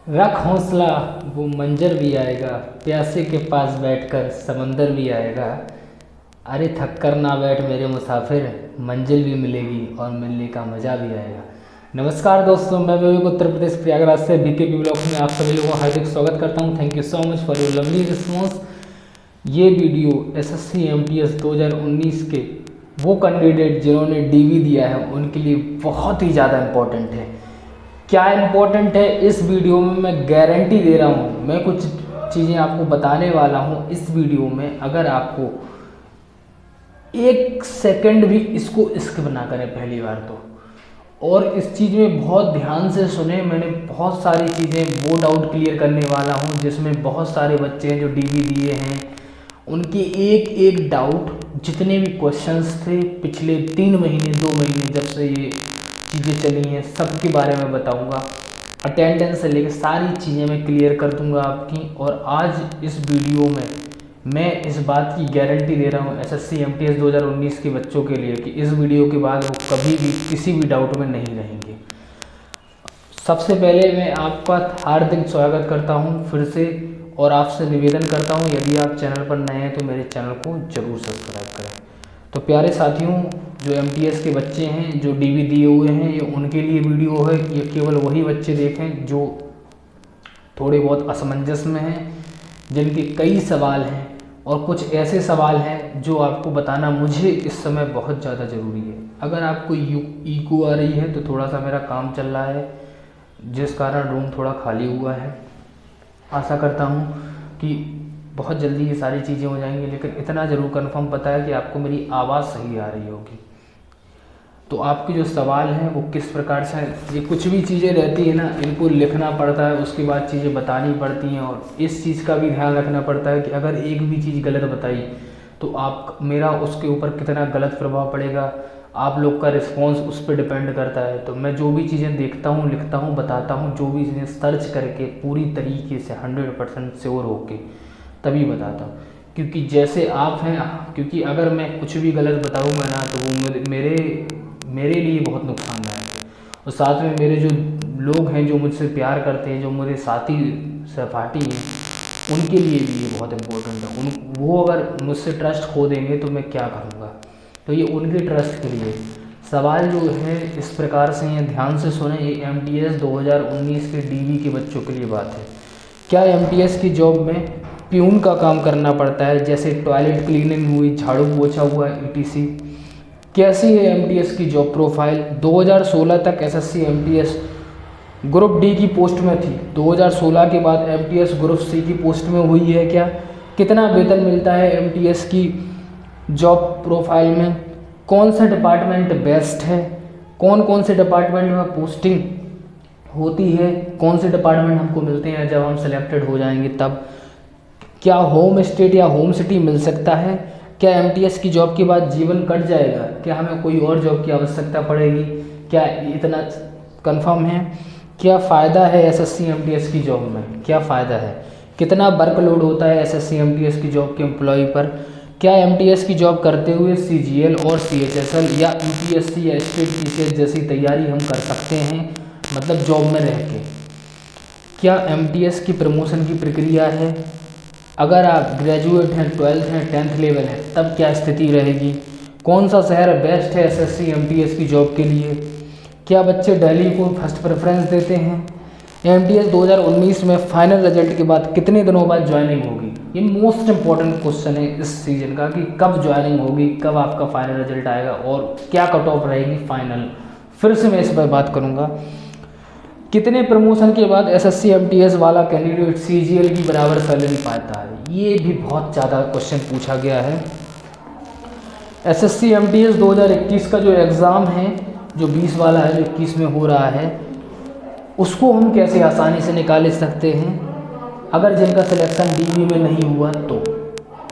रख हौसला, वो मंजर भी आएगा। प्यासे के पास बैठकर समंदर भी आएगा। अरे थक कर ना बैठ मेरे मुसाफिर, मंजिल भी मिलेगी और मिलने का मज़ा भी आएगा। नमस्कार दोस्तों, मैं विवेक उत्तर प्रदेश प्रयागराज से बीकेपी ब्लॉग्स में आप सभी लोगों का हार्दिक स्वागत करता हूं। Thank you so much for your lovely response. ये वीडियो एसएससी एमटीएस 2019 के वो कैंडिडेट जिन्होंने डीवी दिया है उनके लिए बहुत ही ज़्यादा इम्पोर्टेंट है। क्या इम्पोर्टेंट है इस वीडियो में मैं गारंटी दे रहा हूँ। मैं कुछ चीज़ें आपको बताने वाला हूँ इस वीडियो में। अगर आपको एक सेकंड भी इसको स्किप ना करें पहली बार तो, और इस चीज़ में बहुत ध्यान से सुने। मैंने बहुत सारी चीज़ें वो डाउट क्लियर करने वाला हूँ जिसमें बहुत सारे बच्चे हैं जो डीवी दिए हैं, उनके एक एक डाउट, जितने भी क्वेश्चंस थे पिछले 3 महीने 2 महीने जब से ये चीज़ें चली हैं, सब के बारे में बताऊंगा। अटेंडेंस से लेकर सारी चीज़ें मैं क्लियर कर दूंगा आपकी। और आज इस वीडियो में मैं इस बात की गारंटी दे रहा हूँ एसएससी एमटीएस 2019 के बच्चों के लिए कि इस वीडियो के बाद वो कभी भी किसी भी डाउट में नहीं रहेंगे। सबसे पहले मैं आपका हार्दिक स्वागत करता हूँ फिर से, और आपसे निवेदन करता हूँ यदि आप चैनल पर नए हैं तो मेरे चैनल को ज़रूर सब्सक्राइब करें। तो प्यारे साथियों, जो एमटीएस के बच्चे हैं जो डीवी दिए हुए हैं, ये उनके लिए वीडियो है। ये केवल वही बच्चे देखें जो थोड़े बहुत असमंजस में हैं, जिनके कई सवाल हैं और कुछ ऐसे सवाल हैं जो आपको बताना मुझे इस समय बहुत ज़्यादा ज़रूरी है। अगर आपको ईको आ रही है तो थोड़ा सा मेरा काम चल रहा है जिस कारण रूम थोड़ा खाली हुआ है। आशा करता हूँ कि बहुत जल्दी ये सारी चीज़ें हो जाएंगी, लेकिन इतना ज़रूर कंफर्म पता है कि आपको मेरी आवाज़ सही आ रही होगी। तो आपके जो सवाल हैं वो किस प्रकार से, ये कुछ भी चीज़ें रहती है ना, इनको लिखना पड़ता है, उसके बाद चीज़ें बतानी पड़ती हैं। और इस चीज़ का भी ध्यान रखना पड़ता है कि अगर एक भी चीज़ गलत बताई तो आप मेरा उसके ऊपर कितना गलत प्रभाव पड़ेगा, आप लोग का रिस्पॉन्स उस पर डिपेंड करता है। तो मैं जो भी चीज़ें देखता हूँ, लिखता हूँ, बताता हूँ, जो भी चीज़ें सर्च करके पूरी तरीके से 100% श्योर होके तभी बताता हूँ। क्योंकि जैसे आप हैं, क्योंकि अगर मैं कुछ भी गलत बताऊँगा ना तो वो मेरे लिए बहुत नुकसानदायक है। और साथ में मेरे जो लोग हैं जो मुझसे प्यार करते हैं, जो मेरे साथी सहपाठी हैं, उनके लिए भी ये बहुत इम्पोर्टेंट है। वो अगर मुझसे ट्रस्ट खो देंगे तो मैं क्या करूँगा। तो ये उनके ट्रस्ट के लिए सवाल जो है इस प्रकार से हैं, ध्यान से सुने। ये एमटीएस 2019 के डीवी के बच्चों के लिए बात है। क्या एमटीएस की जॉब में प्यून का काम करना पड़ता है, जैसे टॉयलेट क्लीनिंग हुई, झाड़ू पोछा हुआ, ईटीसी। कैसी है एमटीएस की जॉब प्रोफाइल। 2016 तक एसएससी एमटीएस ग्रुप डी की पोस्ट में थी। 2016 के बाद एमटीएस ग्रुप सी की पोस्ट में हुई है क्या। कितना वेतन मिलता है एमटीएस की जॉब प्रोफाइल में, कौन सा डिपार्टमेंट बेस्ट है, कौन कौन से डिपार्टमेंट में पोस्टिंग होती है, कौन से डिपार्टमेंट हमको मिलते हैं जब हम सिलेक्टेड हो जाएंगे तब। क्या होम स्टेट या होम सिटी मिल सकता है। क्या एमटीएस की जॉब के बाद जीवन कट जाएगा, क्या हमें कोई और जॉब की आवश्यकता पड़ेगी, क्या इतना कंफर्म है। क्या फ़ायदा है एसएससी एमटीएस की जॉब में, क्या फ़ायदा है, कितना वर्कलोड होता है एसएससी एमटीएस की जॉब के एम्प्लॉय पर। क्या एमटीएस की जॉब करते हुए सीजीएल और सीएचएसएल या यूपीएससी या स्टेट पीसीएस जैसी तैयारी हम कर सकते हैं, मतलब जॉब में रह के। क्या एमटीएस की प्रमोशन की प्रक्रिया है। अगर आप ग्रेजुएट हैं, 12th हैं, 10th लेवल है, तब क्या स्थिति रहेगी। कौन सा शहर बेस्ट है एसएससी एमटीएस की जॉब के लिए। क्या बच्चे दिल्ली को फर्स्ट प्रेफरेंस देते हैं। एमटीएस 2019 में फाइनल रिजल्ट के बाद कितने दिनों बाद ज्वाइनिंग होगी। ये मोस्ट इंपॉर्टेंट क्वेश्चन है इस सीजन का कि कब ज्वाइनिंग होगी, कब आपका फाइनल रिजल्ट आएगा और क्या कट ऑफ रहेगी फाइनल। फिर से मैं इस पर बात करूँगा। कितने प्रमोशन के बाद एसएससी एमटीएस वाला कैंडिडेट सीजीएल की बराबर सैलरी पाता है। ये भी बहुत ज़्यादा क्वेश्चन पूछा गया है। एसएससी एमटीएस 2021 का जो एग्ज़ाम है, जो 20 वाला है, जो 21 में हो रहा है, उसको हम कैसे आसानी से निकाल सकते हैं। अगर जिनका सिलेक्शन डीवी में नहीं हुआ तो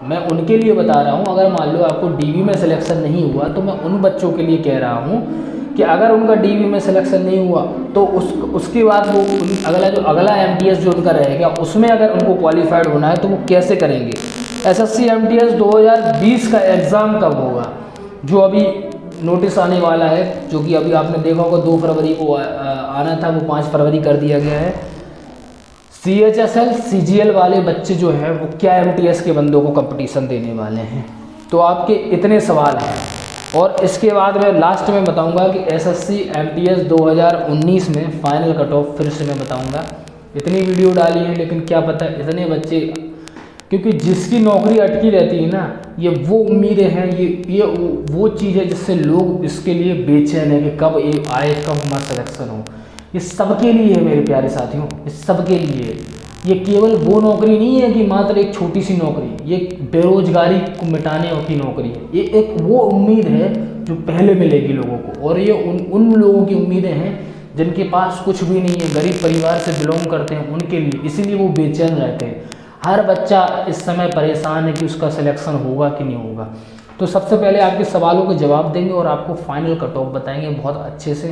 मैं उनके लिए बता रहा हूँ। अगर मान लो आपको डीवी में सिलेक्शन नहीं हुआ तो मैं उन बच्चों के लिए कह रहा हूँ कि अगर उनका डीवी में सिलेक्शन नहीं हुआ तो उसके बाद वो अगला एमटीएस जो उनका रहेगा उसमें अगर उनको क्वालिफाइड होना है तो वो कैसे करेंगे। एसएससी एमटीएस 2020 का एग्ज़ाम कब होगा, जो अभी नोटिस आने वाला है, जो कि अभी आपने देखा होगा 2 फरवरी को आना था, वो 5 फरवरी कर दिया गया है। CHSL CGL वाले बच्चे जो हैं वो क्या MTS के बंदों को कंपटीशन देने वाले हैं। तो आपके इतने सवाल हैं और इसके बाद मैं लास्ट में बताऊंगा कि SSC MTS 2019 में फाइनल कट ऑफ फिर से मैं बताऊंगा। इतनी वीडियो डाली है लेकिन क्या पता इतने बच्चे, क्योंकि जिसकी नौकरी अटकी रहती है ना, ये वो उम्मीदें हैं, ये वो चीज़ है जिससे लोग इसके लिए बेचैन है कि कब ये आए, कब हमारा सिलेक्शन हो। ये सबके लिए है मेरे प्यारे साथियों, ये सबके लिए। ये केवल वो नौकरी नहीं है कि मात्र एक छोटी सी नौकरी, ये बेरोजगारी को मिटाने की नौकरी है। ये एक वो उम्मीद है जो पहले मिलेगी लोगों को, और ये उन लोगों की उम्मीदें हैं जिनके पास कुछ भी नहीं है, गरीब परिवार से बिलोंग करते हैं, उनके लिए। इसीलिए वो बेचैन रहते हैं। हर बच्चा इस समय परेशान है कि उसका सिलेक्शन होगा कि नहीं होगा। तो सबसे पहले आपके सवालों के जवाब देंगे और आपको फाइनल कट ऑफ बताएंगे बहुत अच्छे से।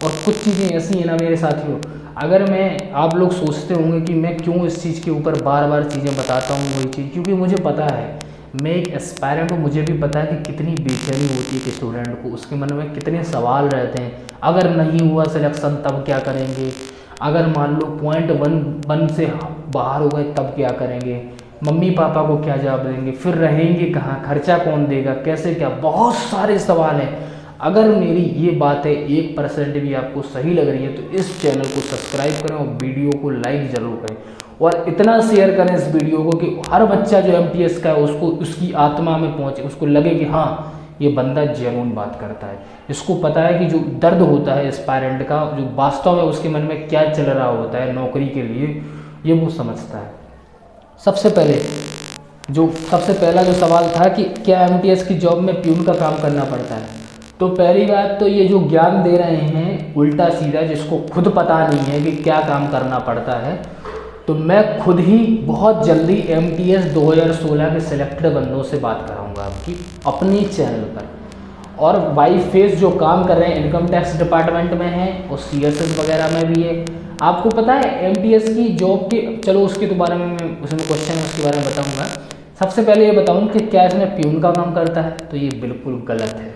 और कुछ चीज़ें ऐसी हैं ना मेरे साथियों, अगर मैं, आप लोग सोचते होंगे कि मैं क्यों इस चीज़ के ऊपर बार बार चीज़ें बताता हूँ वही चीज़, क्योंकि मुझे पता है, मैं एक एस्पायरेंट हूँ, मुझे भी पता है कि कितनी बेचैनी होती है कि स्टूडेंट को, उसके मन में कितने सवाल रहते हैं। अगर नहीं हुआ सिलेक्शन तब क्या करेंगे, अगर मान लो पॉइंट वन से बाहर हो गए तब क्या करेंगे, मम्मी पापा को क्या जवाब देंगे, फिर रहेंगे कहाँ, खर्चा कौन देगा, कैसे, क्या, बहुत सारे सवाल हैं। अगर मेरी ये बातें 1% भी आपको सही लग रही है तो इस चैनल को सब्सक्राइब करें और वीडियो को लाइक ज़रूर करें और इतना शेयर करें इस वीडियो को कि हर बच्चा जो MTS का है उसको, उसकी आत्मा में पहुँचे, उसको लगे कि हाँ ये बंदा जेन्युइन बात करता है, इसको पता है कि जो दर्द होता है एस्पायरेंट का, जो वास्तव में उसके मन में क्या चल रहा होता है नौकरी के लिए, ये वो समझता है। सबसे पहला जो सवाल था कि क्या MTS की जॉब में प्यून का काम करना पड़ता है, तो पहली बात तो ये जो ज्ञान दे रहे हैं उल्टा सीधा, जिसको खुद पता नहीं है कि क्या काम करना पड़ता है, तो मैं खुद ही बहुत जल्दी MTS 2016 के सिलेक्टेड बंदों से बात कराऊंगा आपकी अपनी चैनल पर। और बाई फेस जो काम कर रहे हैं इनकम टैक्स डिपार्टमेंट में है और CSS वगैरह में भी है। आपको पता है MTS की जॉब के, चलो उसके तो बारे में मैं, उसमें क्वेश्चन है उसके बारे में बताऊंगा। सबसे पहले ये बताऊँ कि क्या इसमें प्यून का काम करता है, तो ये बिल्कुल गलत है,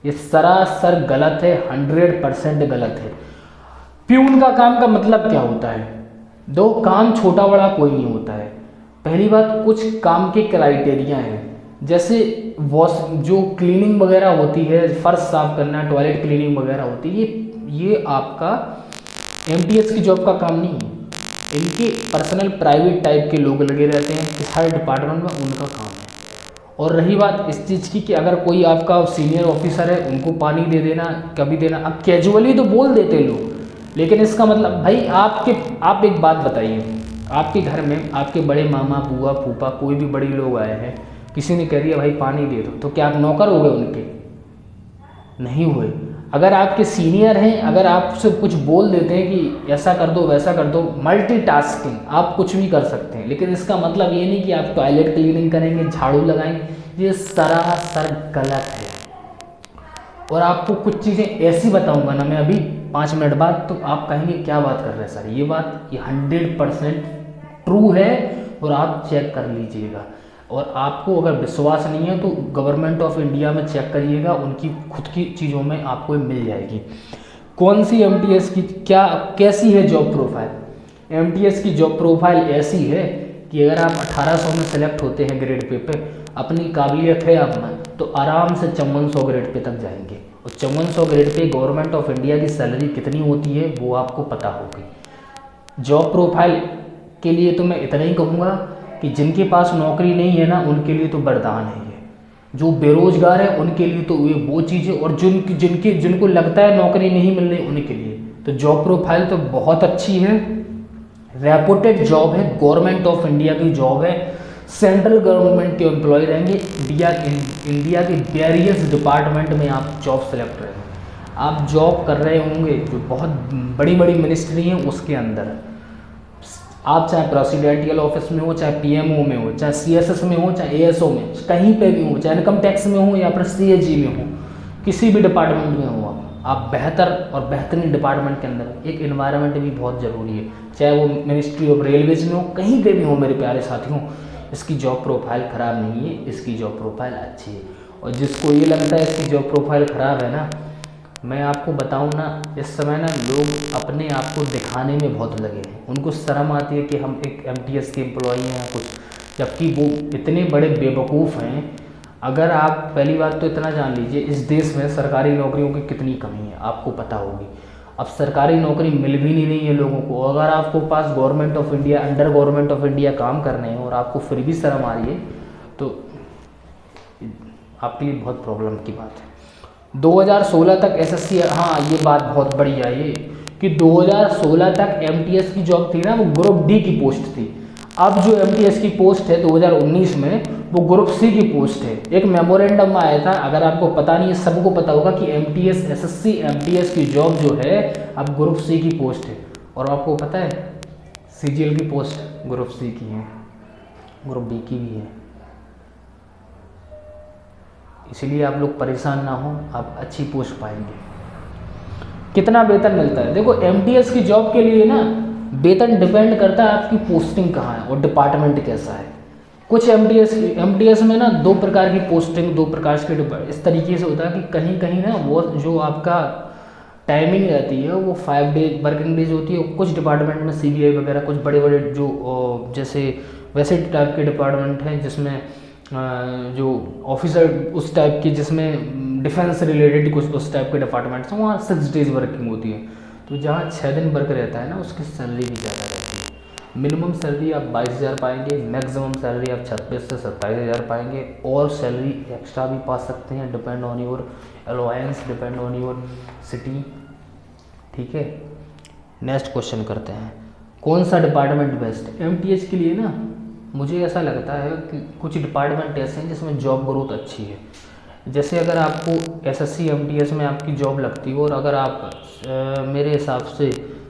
ये सरासर गलत है, 100% गलत है। प्यून का काम का मतलब क्या होता है, दो काम छोटा बड़ा कोई नहीं होता है। पहली बात, कुछ काम के क्राइटेरिया हैं, जैसे वॉश, जो क्लीनिंग वगैरह होती है, फर्श साफ करना, टॉयलेट क्लीनिंग वगैरह होती है, ये आपका MTS की जॉब का काम नहीं है। इनके पर्सनल प्राइवेट टाइप के लोग लगे रहते हैं कि हर डिपार्टमेंट में उनका काम है। और रही बात इस चीज़ की कि अगर कोई आपका सीनियर ऑफिसर है, उनको पानी दे देना, कभी देना, अब कैजुअली तो बोल देते लोग, लेकिन इसका मतलब भाई आप एक बात बताइए, आपके घर में आपके बड़े मामा, बुआ, फूफा, कोई भी बड़े लोग आए हैं, किसी ने कह दिया भाई पानी दे दो, तो क्या आप नौकर हो गए उनके? नहीं हुए। अगर आपके सीनियर हैं, अगर आपसे कुछ बोल देते हैं कि ऐसा कर दो वैसा कर दो, मल्टीटास्किंग, आप कुछ भी कर सकते हैं, लेकिन इसका मतलब ये नहीं कि आप टॉयलेट क्लीनिंग करेंगे, झाड़ू लगाएंगे। ये सरासर गलत है। और आपको कुछ चीज़ें ऐसी बताऊंगा ना मैं अभी 5 मिनट बाद, तो आप कहेंगे क्या बात कर रहे हैं सर, ये बात ये 100% ट्रू है और आप चेक कर लीजिएगा। और आपको अगर विश्वास नहीं है तो गवर्नमेंट ऑफ इंडिया में चेक करिएगा, उनकी खुद की चीज़ों में आपको मिल जाएगी कौन सी MTS की क्या कैसी है जॉब प्रोफाइल। MTS की जॉब प्रोफाइल ऐसी है कि अगर आप 1800 में सेलेक्ट होते हैं ग्रेड पे अपनी काबिलियत है आप में, तो आराम से 5400 ग्रेड पे तक जाएंगे। और 5400 grade pay government of India की सैलरी कितनी होती है वो आपको पता होगी। जॉब प्रोफाइल के लिए तो मैं इतना ही कहूँगा कि जिनके पास नौकरी नहीं है ना, उनके लिए तो वरदान है ये। जो बेरोजगार है उनके लिए तो ये वो चीज़ है, और जिनको लगता है नौकरी नहीं मिल रही उनके लिए तो जॉब प्रोफाइल तो बहुत अच्छी है। रेपुटेड जॉब है, गवर्नमेंट ऑफ इंडिया की जॉब है, सेंट्रल गवर्नमेंट के एम्प्लॉय रहेंगे, इंडिया के वेरियस डिपार्टमेंट में आप जॉब सेलेक्ट रहेंगे। आप जॉब कर रहे होंगे जो बहुत बड़ी बड़ी मिनिस्ट्री हैं उसके अंदर, आप चाहे प्रेसिडेंशियल ऑफिस में हो, चाहे PMO में हो, चाहे CSS में हो, चाहे ASO में, कहीं पे भी हो, चाहे इनकम टैक्स में हो या फिर CAG में हो, किसी भी डिपार्टमेंट में हो, आप बेहतर और बेहतरीन डिपार्टमेंट के अंदर एक एनवायरनमेंट भी बहुत ज़रूरी है, चाहे वो मिनिस्ट्री ऑफ रेलवेज में हो, कहीं पे भी हो मेरे प्यारे साथियों। इसकी जॉब प्रोफाइल ख़राब नहीं है, इसकी जॉब प्रोफाइल अच्छी है। और जिसको ये लगता है इसकी जॉब प्रोफाइल ख़राब है ना, मैं आपको बताऊं ना, इस समय ना लोग अपने आप को दिखाने में बहुत लगे हैं। उनको शर्म आती है कि हम एक एमटीएस के एम्प्लॉई हैं या कुछ, जबकि वो इतने बड़े बेवकूफ़ हैं। अगर आप पहली बात तो इतना जान लीजिए, इस देश में सरकारी नौकरियों की कितनी कमी है आपको पता होगी। अब सरकारी नौकरी मिल भी नहीं रही है लोगों को। अगर आपको पास government of India, under government of India काम करने हैं और आपको फिर भी शर्म आ रही है, तो आपके लिए बहुत प्रॉब्लम की बात है। 2016 तक एसएससी, हाँ ये बात बहुत बढ़िया है ये, कि 2016 तक एमटीएस की जॉब थी ना, वो ग्रुप डी की पोस्ट थी। अब जो एमटीएस की पोस्ट है 2019 में, वो ग्रुप सी की पोस्ट है। एक मेमोरेंडम आया था, अगर आपको पता नहीं है, सबको पता होगा कि एमटीएस, एसएससी एमटीएस की जॉब जो है अब ग्रुप सी की पोस्ट है। और आपको पता है सीजीएल की पोस्ट ग्रुप सी की है, ग्रुप डी की भी है। इसलिए आप लोग परेशान ना हो, आप अच्छी पोस्ट पाएंगे। कितना वेतन मिलता है, देखो एमटीएस की जॉब के लिए ना वेतन डिपेंड करता है आपकी पोस्टिंग कहाँ है और डिपार्टमेंट कैसा है। कुछ एमटीएस में ना दो प्रकार की पोस्टिंग, दो प्रकार के इस तरीके से होता है कि कहीं कहीं ना वो जो आपका टाइमिंग रहती है वो 5 डेज वर्किंग डेज होती है। कुछ डिपार्टमेंट में सीबीआई वगैरह, कुछ बड़े बड़े जो जैसे वैसे टाइप के डिपार्टमेंट हैं जिसमें जो ऑफिसर उस टाइप की, जिसमें डिफेंस रिलेटेड कुछ उस टाइप के डिपार्टमेंट्स हैं, वहाँ 6 डेज वर्किंग होती है। तो जहाँ 6 दिन वर्क रहता है ना, उसकी सैलरी भी ज़्यादा रहती है। मिनिमम सैलरी आप 22,000 पाएंगे, मैक्सिमम सैलरी आप 26 से 27,000 पाएंगे, और सैलरी एक्स्ट्रा भी पा सकते हैं, depend on your allowance, depend on your city. ठीक है, नेक्स्ट क्वेश्चन करते हैं, कौन सा डिपार्टमेंट बेस्ट एमटीएस के लिए ना। मुझे ऐसा लगता है कि कुछ डिपार्टमेंट ऐसे हैं जिसमें जॉब ग्रोथ अच्छी है। जैसे अगर आपको एसएससी एमटीएस में आपकी जॉब लगती हो और अगर आप मेरे हिसाब से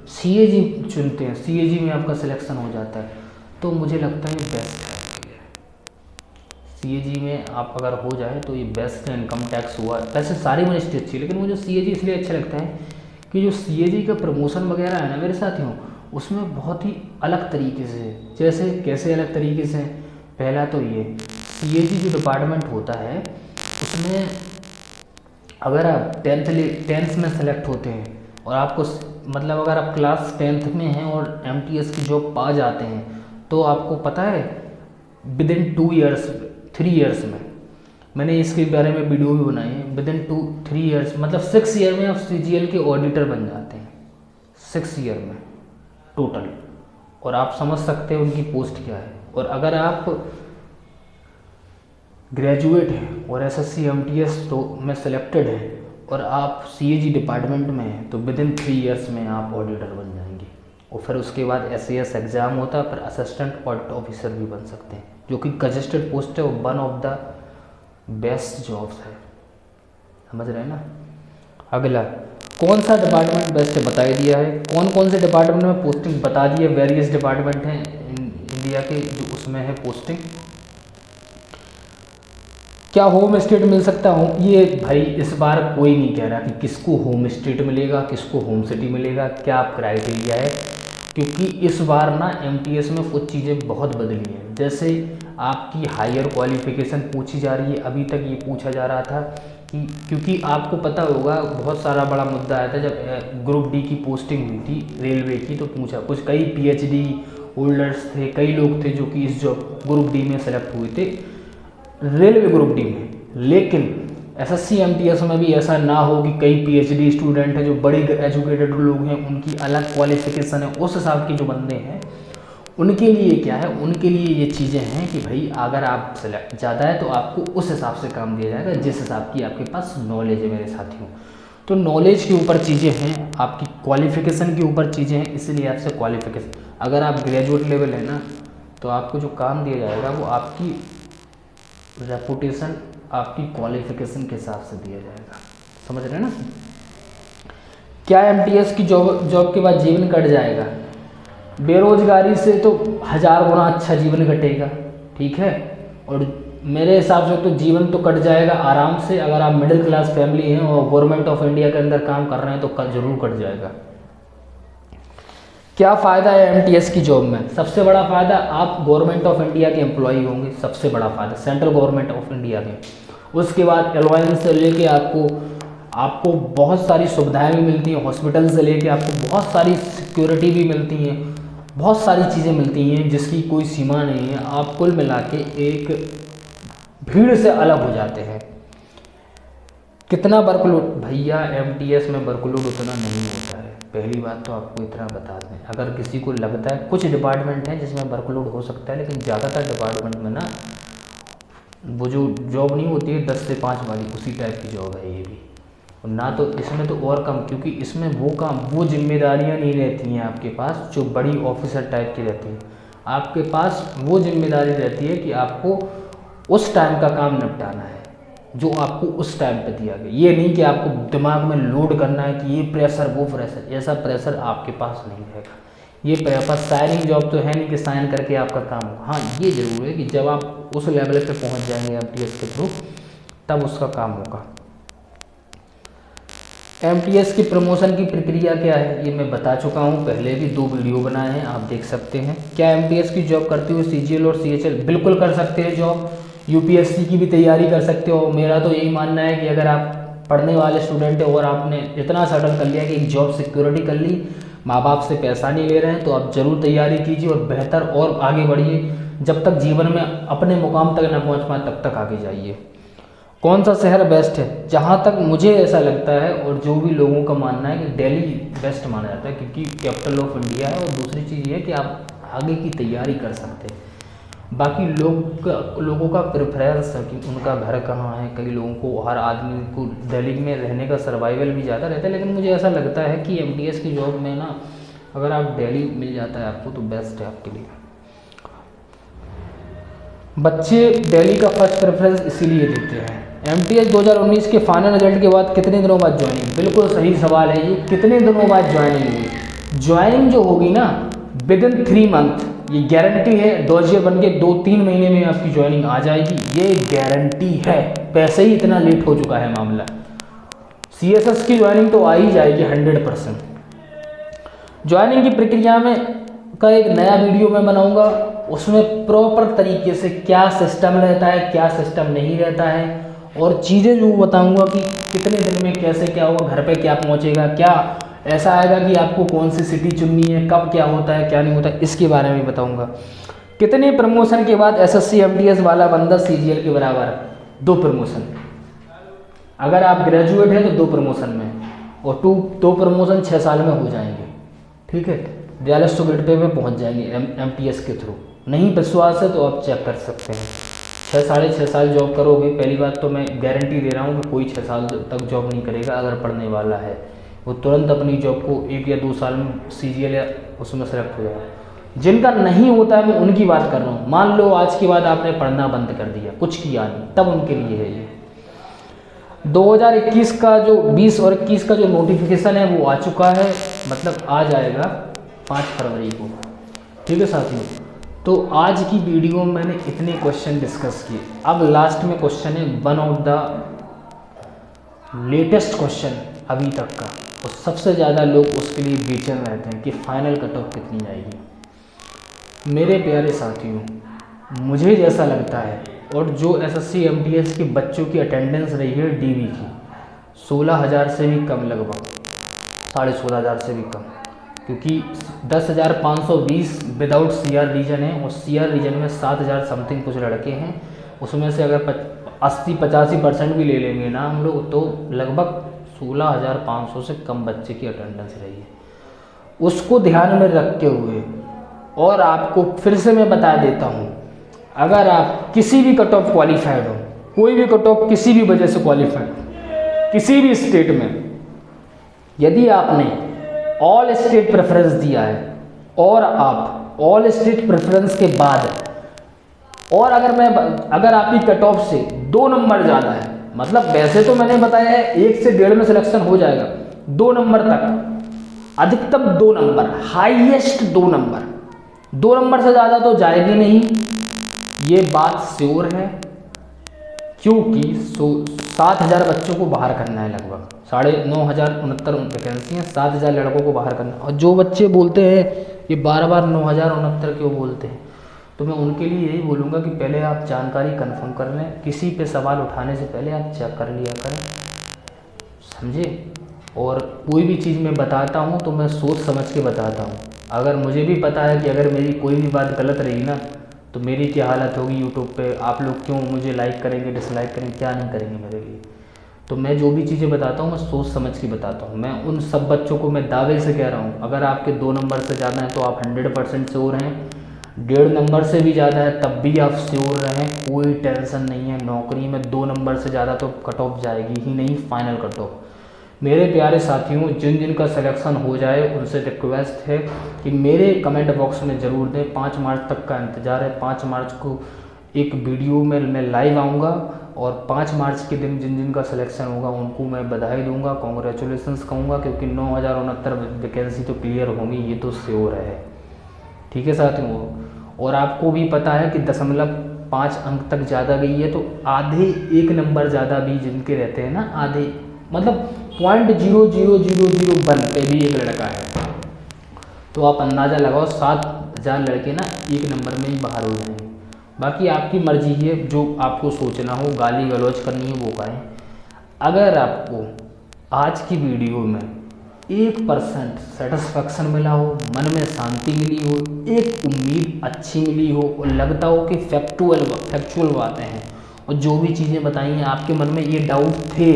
सीएजी चुनते हैं, सीएजी में आपका सिलेक्शन हो जाता है, तो मुझे लगता है बेस्ट है। सीएजी में आप अगर हो जाए तो ये बेस्ट है। इनकम टैक्स हुआ, वैसे सारी मिनिस्ट्री अच्छी है, लेकिन मुझे सीएजी इसलिए अच्छा लगता है कि जो सीएजी का प्रमोशन वगैरह है ना मेरे साथियों, उसमें बहुत ही अलग तरीके से, जैसे कैसे अलग तरीके से, पहला तो ये सीएजी जो डिपार्टमेंट होता है उसमें अगर आप टेंथ में सेलेक्ट होते हैं और आपको मतलब अगर आप क्लास 10th में हैं और एमटीएस की जॉब पा जाते हैं, तो आपको पता है विदिन 3 ईयर्स में, मैंने इसके बारे में वीडियो भी बनाई है, विदिन 3 ईयर्स मतलब 6 ईयर में आप सीजीएल के ऑडिटर बन जाते हैं, 6 ईयर में टोटल। और आप समझ सकते हैं उनकी पोस्ट क्या है। और अगर आप ग्रेजुएट हैं और एसएससी एमटीएस तो में सेलेक्टेड हैं और आप सीएजी डिपार्टमेंट में हैं, तो विदिन 3 ईयर्स में आप ऑडिटर बन जाएंगे। और फिर उसके बाद एसएएस एग्ज़ाम होता है, फिर असिस्टेंट ऑडिट ऑफिसर भी बन सकते हैं, जो कि गजेस्टेड पोस्ट है और one of the best jobs है। समझ रहे हैं ना। अगला, कौन सा डिपार्टमेंट बेस्ट है बता दिया है, कौन कौन से डिपार्टमेंट में पोस्टिंग बता दी है। वेरियस डिपार्टमेंट हैं इंडिया के जो उसमें है पोस्टिंग। क्या होम स्टेट मिल सकता हूँ, ये भाई इस बार कोई नहीं कह रहा कि किसको होम स्टेट मिलेगा, किसको होम सिटी मिलेगा, क्या क्राइटेरिया है, क्योंकि इस बार ना एमटीएस में कुछ चीज़ें बहुत बदली हैं। जैसे आपकी हायर क्वालिफिकेशन पूछी जा रही है, अभी तक ये पूछा जा रहा था कि, क्योंकि आपको पता होगा बहुत सारा बड़ा मुद्दा आया था जब ग्रुप डी की पोस्टिंग हुई थी रेलवे की, तो पूछा कुछ कई पीएचडी होल्डर्स थे, कई लोग थे जो कि इस जॉब ग्रुप डी में सेलेक्ट हुए थे रेलवे ग्रुप डी में। लेकिन एसएससी एमटीएस में भी ऐसा ना हो कि कई पीएचडी स्टूडेंट हैं जो बड़े एजुकेटेड लोग हैं, उनकी अलग क्वालिफिकेशन है, उस हिसाब के जो बंदे हैं उनके लिए क्या है, उनके लिए ये चीज़ें हैं कि भाई अगर आप सेलेक्ट ज़्यादा है तो आपको उस हिसाब से काम दिया जाएगा जिस हिसाब की आपके पास नॉलेज है मेरे साथियों। तो नॉलेज के ऊपर चीज़ें हैं, आपकी क्वालिफिकेशन के ऊपर चीज़ें हैं, इसलिए आपसे क्वालिफिकेशन, अगर आप ग्रेजुएट लेवल है ना, तो आपको जो काम दिया जाएगा वो आपकी रेपुटेशन, आपकी क्वालिफिकेशन के हिसाब से दिया जाएगा। समझ रहे हैं ना। क्या एमटीएस की जॉब के बाद जीवन कट जाएगा, बेरोजगारी से तो 1000 गुना अच्छा जीवन कटेगा। ठीक है, और मेरे हिसाब से तो जीवन तो कट जाएगा आराम से, अगर आप मिडिल क्लास फैमिली हैं और गवर्नमेंट ऑफ इंडिया के अंदर काम कर रहे हैं तो जरूर कट जाएगा। क्या फ़ायदा है एमटीएस की जॉब में, सबसे बड़ा फ़ायदा आप गवर्नमेंट ऑफ इंडिया के एम्प्लॉई होंगे, सबसे बड़ा फ़ायदा सेंट्रल गवर्नमेंट ऑफ इंडिया के। उसके बाद अलाउंस से लेके आपको आपको बहुत सारी सुविधाएं भी मिलती हैं, हॉस्पिटल से लेके आपको बहुत सारी सिक्योरिटी भी मिलती हैं, बहुत सारी चीज़ें मिलती हैं जिसकी कोई सीमा नहीं है। आप कुल मिला के एक भीड़ से अलग हो जाते हैं। कितना वर्कलोड भैया, एमटीएस में वर्कलोड उतना नहीं होता है। पहली बात तो आपको इतना बता दें, अगर किसी को लगता है, कुछ डिपार्टमेंट हैं जिसमें वर्कलोड हो सकता है, लेकिन ज़्यादातर डिपार्टमेंट में ना वो जो जॉब नहीं होती है 10 से 5 वाली, उसी टाइप की जॉब है ये भी। और ना तो इसमें तो और कम, क्योंकि इसमें वो काम, वो जिम्मेदारियां नहीं रहती हैं आपके पास जो बड़ी ऑफिसर टाइप की रहती है। आपके पास वो जिम्मेदारी रहती है कि आपको उस टाइम का काम निपटाना है जो आपको उस टाइम पे दिया गया। ये नहीं कि आपको दिमाग में लोड करना है कि ये प्रेशर वो प्रेशर, ऐसा प्रेशर आपके पास नहीं रहेगा। ये पेपर साइनिंग जॉब तो है नहीं कि साइन करके आपका काम होगा। हाँ, ये ज़रूर है कि जब आप उस लेवल पे पहुंच जाएंगे एमटीएस के थ्रू, तब उसका काम होगा। एमटीएस की प्रमोशन की प्रक्रिया क्या है ये मैं बता चुका हूँ, पहले भी 2 वीडियो बनाए हैं, आप देख सकते हैं। क्या एमटीएस की जॉब करते हुए सीजीएल और सीएचएल बिल्कुल कर सकते हैं जॉब, यूपीएससी की भी तैयारी कर सकते हो। मेरा तो यही मानना है कि अगर आप पढ़ने वाले स्टूडेंट हो और आपने इतना सडन कर लिया कि एक जॉब सिक्योरिटी कर ली, माँ बाप से पैसा नहीं ले रहे हैं, तो आप ज़रूर तैयारी कीजिए और बेहतर और आगे बढ़िए। जब तक जीवन में अपने मुकाम तक न पहुँच पाए तब तक आगे जाइए। कौन सा शहर बेस्ट है? जहाँ तक मुझे ऐसा लगता है और जो भी लोगों का मानना है कि दिल्ली बेस्ट माना जाता है, क्योंकि कैपिटल ऑफ इंडिया है, और दूसरी चीज़ ये है कि आप आगे की तैयारी कर सकते हैं। बाकी लोगों का प्रेफरेंस है कि उनका घर कहाँ है। कई लोगों को, हर आदमी को दिल्ली में रहने का सर्वाइवल भी ज़्यादा रहता है, लेकिन मुझे ऐसा लगता है कि एमटीएस की जॉब में ना, अगर आप दिल्ली मिल जाता है आपको तो बेस्ट है आपके लिए। बच्चे दिल्ली का फर्स्ट प्रेफरेंस इसीलिए देते हैं। एमटीएस 2019 के फाइनल रिजल्ट के बाद कितने दिनों बाद ज्वाइनिंग? बिल्कुल सही सवाल है ये, कितने दिनों बाद ज्वाइनिंग हुई? ज्वाइनिंग जो होगी ना, विद इन 3 मंथ, ये गारंटी है। डॉजियर बन के 2-3 महीने में आपकी ज्वाइनिंग आ जाएगी, ये गारंटी है। पैसे ही इतना लेट हो चुका है मामला। सीएसएस की ज्वाइनिंग तो आ ही जाएगी 100%। ज्वाइनिंग की प्रक्रिया में का एक नया वीडियो मैं बनाऊंगा, उसमें प्रॉपर तरीके से क्या सिस्टम रहता है, क्या सिस्टम नहीं रहता है, और चीज़ें जो बताऊंगा कि कितने दिन में कैसे क्या होगा, घर पे क्या पहुंचेगा, क्या ऐसा आएगा कि आपको कौन सी सिटी चुननी है, कब क्या होता है क्या नहीं होता है, इसके बारे में बताऊंगा। कितने प्रमोशन के बाद एसएससी एमटीएस वाला बंदा सीजीएल के बराबर है? 2 प्रमोशन। अगर आप ग्रेजुएट हैं तो 2 प्रमोशन में, और 2 प्रमोशन 6 साल में हो जाएंगे। ठीक है, रियलिस्ट टू गेट पे पहुँच जाएंगे एमटीएस के थ्रू। नहीं विश्वास है तो आप चेक कर सकते हैं। 6-6.5 साल जॉब करोगे। पहली बात तो मैं गारंटी दे रहा हूँ कि कोई 6 साल तक जॉब नहीं करेगा अगर पढ़ने वाला है। वो तुरंत अपनी जॉब को 1 या 2 साल में सीजीएल या उसमें सेलेक्ट हो जाएगा। जिनका नहीं होता है मैं उनकी बात कर रहा हूँ। मान लो आज के बाद आपने पढ़ना बंद कर दिया, कुछ किया नहीं, तब उनके लिए है ये। 2021 का जो 20 और 21 का जो नोटिफिकेशन है वो आ चुका है, मतलब आ जाएगा 5 फरवरी को। ठीक है साथियों, तो आज की वीडियो में मैंने इतने क्वेश्चन डिस्कस किए। अब लास्ट में क्वेश्चन है one of the latest question अभी तक का, और सबसे ज़्यादा लोग उसके लिए बेचैन रहते हैं कि फाइनल कट ऑफ कितनी जाएगी। मेरे प्यारे साथियों, मुझे जैसा लगता है, और जो एसएससी एमटीएस के बच्चों की अटेंडेंस रही है डीवी की, 16,000 से भी कम, लगभग 16,500 से भी कम, क्योंकि 10,520 विदाउट सीआर रीजन है, और सीआर रीजन में 7,000 समथिंग कुछ लड़के हैं। उसमें से अगर 80-85% भी ले लेंगे ना हम लोग, तो लगभग 16,500 से कम बच्चे की अटेंडेंस रही है। उसको ध्यान में रखते हुए, और आपको फिर से मैं बता देता हूँ, अगर आप किसी भी कट ऑफ क्वालिफाइड हो, कोई भी कट ऑफ किसी भी वजह से क्वालिफाइड हो किसी भी स्टेट में, यदि आपने ऑल स्टेट प्रेफरेंस दिया है और आप ऑल स्टेट प्रेफरेंस के बाद, और अगर आपकी कट ऑफ से 2 नंबर ज़्यादा है, मतलब वैसे तो मैंने बताया है 1 से 1.5 में सिलेक्शन हो जाएगा, 2 नंबर तक, अधिकतम 2 नंबर, हाईएस्ट 2 नंबर, 2 नंबर से ज़्यादा तो जाएगी नहीं, ये बात श्योर है। क्योंकि 7,000 बच्चों को बाहर करना है, लगभग 9,969 वैकेंसी हैं, 7,000 लड़कों को बाहर करना। और जो बच्चे बोलते हैं ये बार 9,069 क्यों बोलते हैं, तो मैं उनके लिए यही बोलूँगा कि पहले आप जानकारी कंफर्म कर लें। किसी पे सवाल उठाने से पहले आप चेक कर लिया करें। समझे। और कोई भी चीज़ मैं बताता हूँ तो मैं सोच समझ के बताता हूँ। अगर मुझे भी पता है कि अगर मेरी कोई भी बात गलत रही ना तो मेरी क्या हालत होगी यूट्यूब पे, आप लोग क्यों मुझे लाइक करेंगे, डिसलाइक करेंगे, क्या नहीं करेंगे मेरे लिए। तो मैं जो भी चीज़ें बताता हूँ मैं सोच समझ के बताता हूँ। मैं उन सब बच्चों को मैं दावे से कह रहा हूँ, अगर आपके 2 नंबर से ज़्यादा हैं तो आप 100% श्योर हैं, 1.5 नंबर से भी ज़्यादा है तब भी आप श्योर रहें, कोई टेंशन नहीं है। नौकरी में 2 नंबर से ज़्यादा तो कट ऑफ जाएगी ही नहीं, फाइनल कट ऑफ। मेरे प्यारे साथियों, जिन जिन का सिलेक्शन हो जाए उनसे रिक्वेस्ट है कि मेरे कमेंट बॉक्स में ज़रूर दें। 5 मार्च तक का इंतज़ार है। 5 मार्च को एक वीडियो में मैं लाइव आऊँगा और 5 मार्च के दिन जिन जिन का सिलेक्शन होगा उनको मैं बधाई दूंगा, कॉन्ग्रेचुलेसन्स कहूँगा, क्योंकि 9,069 वैकेंसी तो क्लियर होंगी, ये तो श्योर है। ठीक है साथियों। और आपको भी पता है कि 0.5 अंक तक ज़्यादा गई है तो आधे 1 नंबर ज़्यादा भी जिनके रहते हैं ना, आधे मतलब 0.0001 पे भी एक लड़का है, तो आप अंदाज़ा लगाओ 7,000 लड़के ना 1 नंबर में ही बाहर हो जाएंगे। बाकी आपकी मर्जी है, जो आपको सोचना हो, गाली गलौज करनी है वो करें। अगर आपको आज की वीडियो में 1% सेटिस्फैक्शन मिला हो, मन में शांति मिली हो, एक उम्मीद अच्छी मिली हो और लगता हो कि फैक्चुअल बातें हैं और जो भी चीज़ें बताई हैं आपके मन में ये डाउट थे,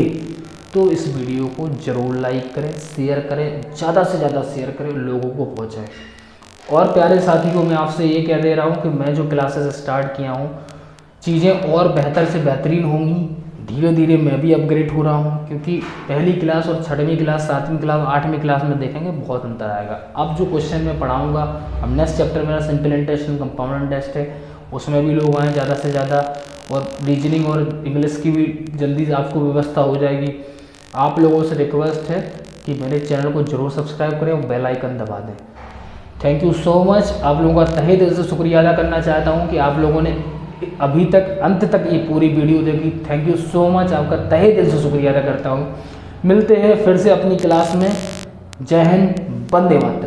तो इस वीडियो को ज़रूर लाइक करें, शेयर करें, ज़्यादा से ज़्यादा शेयर करें, लोगों को पहुँचाएं। और प्यारे साथियों, मैं आपसे ये कह दे रहा हूँ कि मैं जो क्लासेस स्टार्ट किया हूँ चीज़ें और बेहतर से बेहतरीन होंगी। धीरे धीरे मैं भी अपग्रेड हो रहा हूँ, क्योंकि पहली क्लास और 6वीं क्लास, 7वीं क्लास, 8वीं क्लास में देखेंगे बहुत अंतर आएगा। अब जो क्वेश्चन मैं पढ़ाऊँगा, अब नेक्स्ट चैप्टर मेरा simple interest and compound interest है, उसमें भी लोग आएँ ज़्यादा से ज़्यादा, और रीजनिंग और इंग्लिश की भी जल्दी आपको व्यवस्था हो जाएगी। आप लोगों से रिक्वेस्ट है कि मेरे चैनल को जरूर सब्सक्राइब करें और बेल आइकन दबा दें। Thank you so much. आप लोगों का तहे दिल से शुक्रिया अदा करना चाहता हूं कि आप लोगों ने अभी तक अंत तक ये पूरी वीडियो देखी। थैंक यू सो मच, आपका तहे दिल से शुक्रिया अदा करता हूं। मिलते हैं फिर से अपनी क्लास में। जय हिंद, वंदे मातरम।